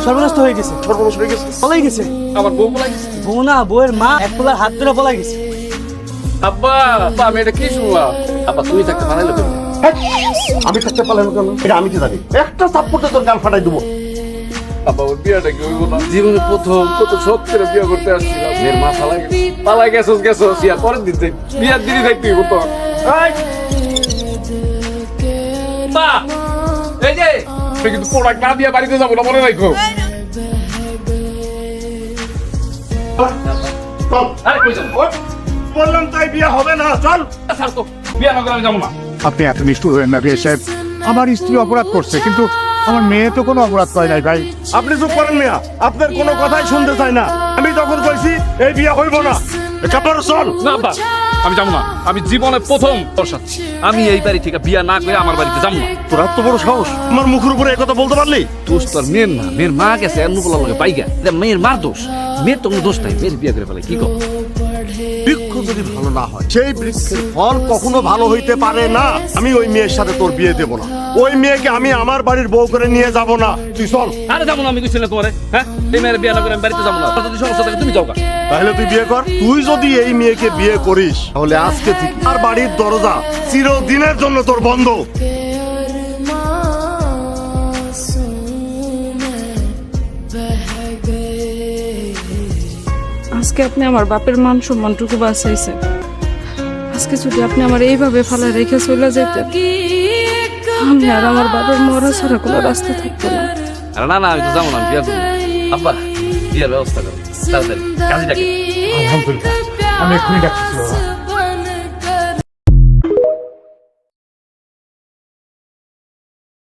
সর্বনাশ হয়ে গেছে। সর্বনাশ হয়ে গেছে। পলাই গেছে। আমার বউ পলাই গেছে। বউ না, বউয়ের মা এক পোলার হাত ধরে পলাই গেছে। আব্বা আব্বা আমি এটা কি শুনলাম? আব্বা তুমি থাকতে পারাইলো কেন? আমি থাকতে পারলাম কেন এটা আমি কি জানি? একটা সাপোর্টে তোর গাল ফাটাই দেবো। আব্বা ওর বিয়াটা কি হইব না? জীবনে প্রথম কত শখ করে বিয়া করতে আসছিলাম, মেয়ের মা পালাই গেছস বিয়া পরের দিন যাই বিয়ার দিনই যাই তুই তো এই যে কিন্তু প্রোডাক্ট না দিয়ে বাড়িতে যাবো না, মনে রাখো। বললাম তাই বিয়ে হবে না, চল। বিয়া না করে আমি যাবো না। আপনি এত নিষ্ঠুর হবেন না বিয়ে সাহেব। আমার স্ত্রী অপরাধ করছে, কিন্তু আমার মেয়ে তো কোনো অপরাধ করে নাই ভাই। আপনি চুপ করেন মিয়া, আপনার কোনো কথাই শুনতে চাই না। আমি তখন কইছি এই বিয়ে হইব না, কাপড় চল। না আব্বা আমি যাবো না, আমি জীবনে প্রথম তোর সাথে আমি এই বাড়ি থেকে বিয়া না করে আমার বাড়িতে যাবো না। তোর এত বড় সাহস, আমার মুখের উপরে একথা বলতে পারলি? দোষ তোর মেয়ের না, মেয়ের মা গেছে এমন লাগে পাইগা, এটা মেয়ের মার দোষ। মেয়ের তো কোনো দোষ নাই, মেয়ের বিয়ে করে ফেলে কি কর? বৃক্ষ যদি ভালো না হয়, সেই বৃক্ষের ফল কখনো ভালো হইতে পারে না। আমি ওই মেয়ের সাথে তোর বিয়ে দেব না। ওই মেয়েকে আমি আমার বাড়ির বউ করে নিয়ে যাব না। তুই চল। আরে যাবো না, আমি কইছিলাম তোমারে, হ্যাঁ এই মেয়ের বিয়ে না করে আমি বাড়িতে যাবো না। যদি সমস্যা থাকে তুমি যাও গা। তাহলে তুই বিয়ে কর। তুই যদি এই মেয়েকে বিয়ে করিস তাহলে আজকে থেকে আর বাড়ির দরজা চিরদিনের জন্য তোর বন্ধ। আজকে আপনি আমার বাপের মান সম্মানটুকু বাঁচাইছেন। আজকে যদি আপনি আমার এইভাবে ফালা রেখে চলে যেতেন, আমি আর আমার বাবার মরা ছাড়া কোনো রাস্তা থাকতো না। আরে না না আমি তো যাবো না, বিয়ে করবো। আব্বা বিয়ের ব্যবস্থা করো তাড়াতাড়ি, কাজী ডাকে। আলহামদুলিল্লাহ, আমি এক্ষুনি ডাকতেছি বাবা।